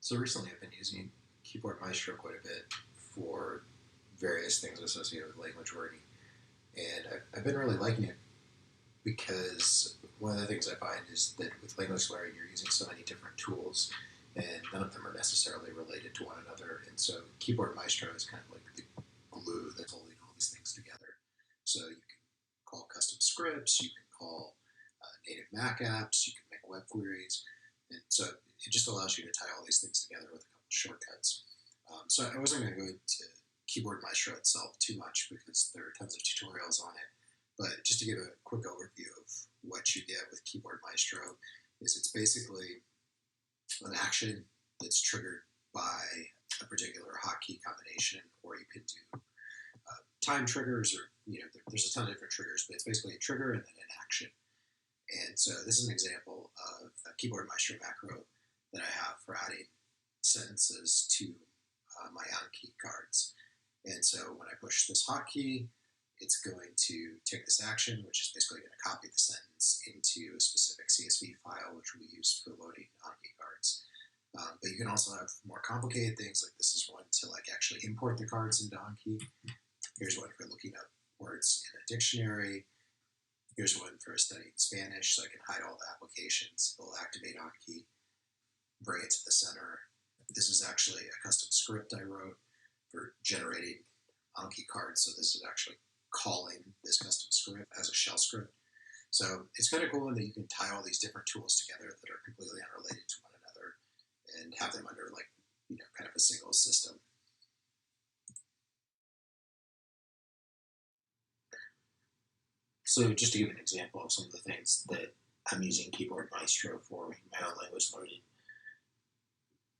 So recently I've been using Keyboard Maestro quite a bit for various things associated with language learning. And I've been really liking it because one of the things I find is that with language learning you're using so many different tools and none of them are necessarily related to one another. And so Keyboard Maestro is kind of like the glue that's holding all these things together. So you can call custom scripts, you can call native Mac apps, you can make web queries. And so it just allows you to tie all these things together with a couple of shortcuts. So I wasn't going to go into Keyboard Maestro itself too much because there are tons of tutorials on it. But just to give a quick overview of what you get with Keyboard Maestro is it's basically an action that's triggered by a particular hotkey combination, or you can do time triggers, or there's a ton of different triggers, but it's basically a trigger and then an action. And so this is an example of a Keyboard Maestro macro that I have for adding sentences to my Anki cards. And so when I push this hotkey, it's going to take this action, which is basically going to copy the sentence into a specific CSV file, which we use for loading Anki cards. But you can also have more complicated things, like this is one to actually import the cards into Anki. Here's one for looking up words in a dictionary. Here's one for studying Spanish, so I can hide all the applications. It'll activate Anki, bring it to the center. This is actually a custom script I wrote for generating Anki cards. So this is actually calling this custom script as a shell script. So it's kind of cool in that you can tie all these different tools together that are completely unrelated to one another and have them under kind of a single system. So just to give an example of some of the things that I'm using Keyboard Maestro for in my own language learning,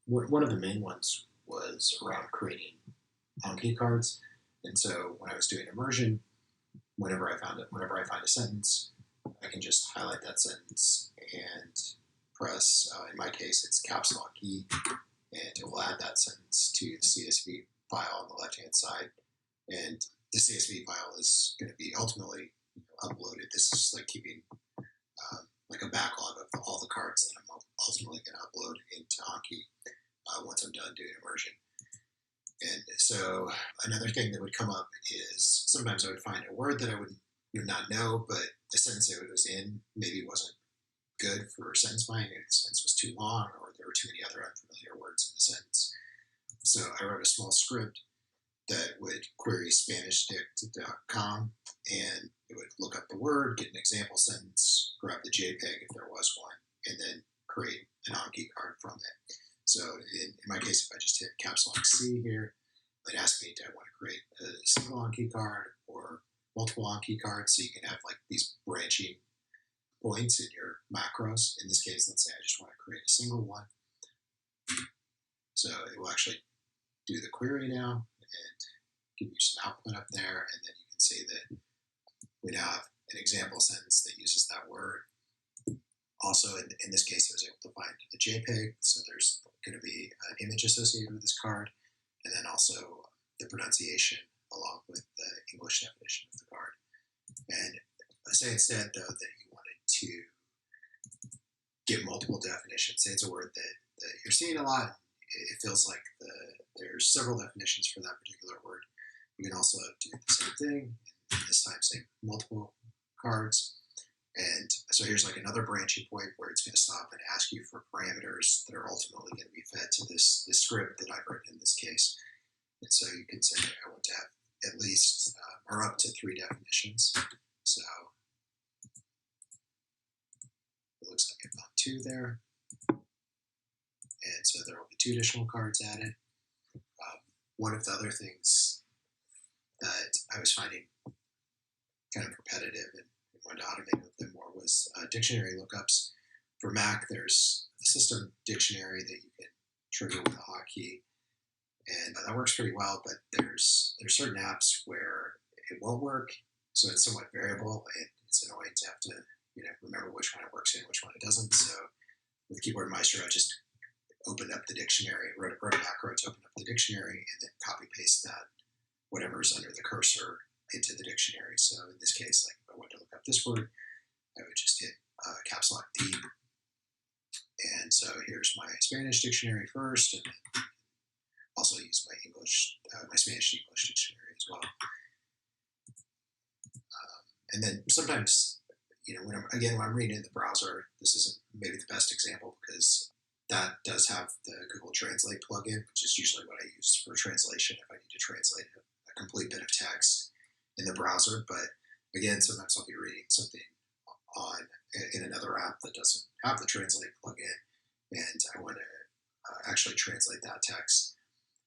one of the main ones was around creating Anki cards. And so when I was doing immersion, whenever I find a sentence, I can just highlight that sentence and press, in my case, it's caps lock key, and it will add that sentence to the CSV file on the left-hand side. And the CSV file is going to be ultimately uploaded. This is like keeping like a backlog of all the cards that I'm ultimately going to upload into Anki once I'm done doing immersion. And so another thing that would come up is sometimes I would find a word that I would not know, but the sentence that it was in maybe wasn't good for sentence finding. Maybe the sentence was too long, or there were too many other unfamiliar words in the sentence. So I wrote a small script that would query SpanishDict.com, and it would look up the word, get an example sentence, grab the JPEG if there was one, and then create an Anki card from it. So in my case, if I just hit caps lock C here, it asks me, do I want to create a single Anki card or multiple Anki cards? So you can have these branching points in your macros. In this case, let's say I just want to create a single one. So it will actually do the query now and give you some output up there, and then you can see that we now have an example sentence that uses that word. Also, in this case, I was able to find a JPEG, so there's going to be an image associated with this card, and then also the pronunciation along with the English definition of the card. And say instead, though, that you wanted to give multiple definitions. Say it's a word that you're seeing a lot. It feels like there's several definitions for that particular word. You can also do the same thing, and this time say multiple cards. And so here's another branching point where it's going to stop and ask you for parameters that are ultimately going to be fed to this script that I've written in this case. And so you can say I want to have at least or up to 3 definitions. So it looks like I found 2 there. And so there will be 2 additional cards added. One of the other things that I was finding kind of repetitive and wanted to automate a bit more was dictionary lookups. For Mac, there's a system dictionary that you can trigger with a hotkey, and that works pretty well. But there's certain apps where it won't work, so it's somewhat variable, and it's annoying to have to remember which one it works in, which one it doesn't. So with Keyboard Maestro, I just opened up the dictionary, wrote a macro to open up the dictionary, and then copy paste that whatever's under the cursor into the dictionary. So in this case, if I wanted to look up this word, I would just hit caps lock D, And so here's my Spanish dictionary first, and also use my my Spanish to English dictionary as well. And then sometimes, when I'm reading in the browser, this isn't maybe the best example because that does have the Google Translate plugin, which is usually what I use for translation if I need to translate a complete bit of text in the browser. But again, sometimes I'll be reading something on in another app that doesn't have the Translate plugin, and I want to actually translate that text.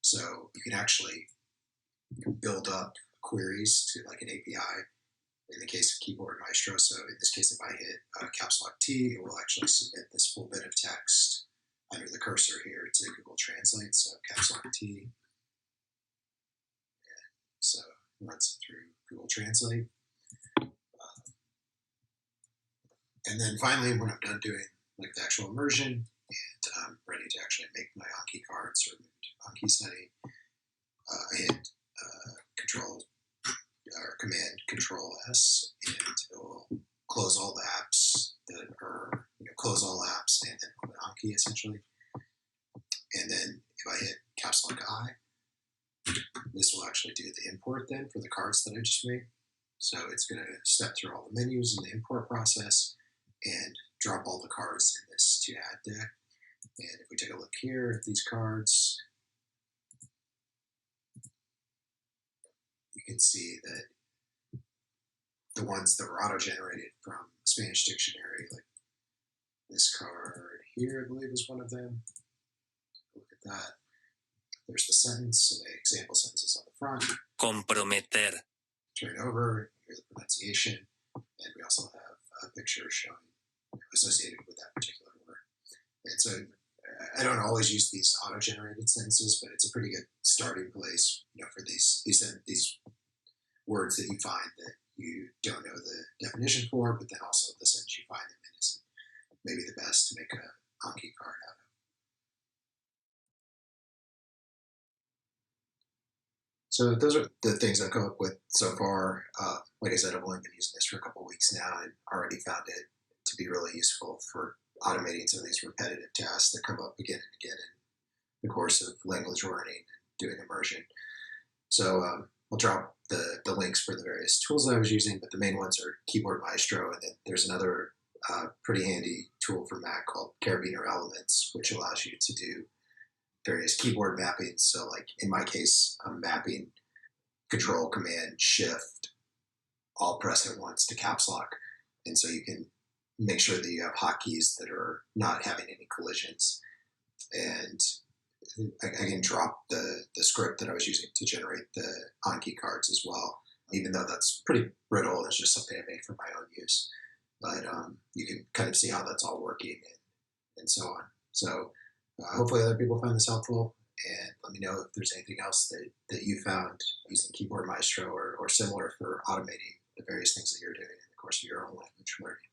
So you can actually build up queries to like an API in the case of Keyboard Maestro. So in this case, if I hit caps lock T, it will actually submit this full bit of text under the cursor here to Google Translate. So caps lock T. So it runs it through Google Translate. And then finally, when I'm done doing like the actual immersion and I'm ready to actually make my Anki cards or Anki setting, I hit Control or Command Control S, and it will close all the apps that are close all apps and then open Anki essentially. And then if I hit caps lock I, this will actually do the import then for the cards that I just made. So it's going to step through all the menus in the import process and drop all the cards in this to add deck. And if we take a look here at these cards, you can see that the ones that were auto-generated from Spanish dictionary, like this card here, I believe is one of them. Look at that. There's the sentence, so the example sentence is on the front. Comprometer. Turn it over, here's the pronunciation, and we also have a picture showing associated with that particular word. And so I don't always use these auto-generated sentences, but it's a pretty good starting place, for these words that you find that you don't know the definition for, but then also the sentence you find them in is maybe the best to make a Anki card out of. So those are the things I've come up with so far. Like I said, I've only been using this for a couple of weeks now and already found it to be really useful for automating some of these repetitive tasks that come up again and again in the course of language learning and doing immersion. So I'll drop the links for the various tools that I was using, but the main ones are Keyboard Maestro, and then there's another pretty handy tool for Mac called Carabiner Elements, which allows you to do various keyboard mappings. So like in my case, I'm mapping Control, Command, Shift, all pressed at once to caps lock. And so you can make sure that you have hotkeys that are not having any collisions. And I can drop the script that I was using to generate the Anki cards as well, even though that's pretty brittle. It's just something I made for my own use. But you can kind of see how that's all working and so on. So hopefully other people find this helpful, and let me know if there's anything else that you found using Keyboard Maestro or similar for automating the various things that you're doing in the course of your own language learning.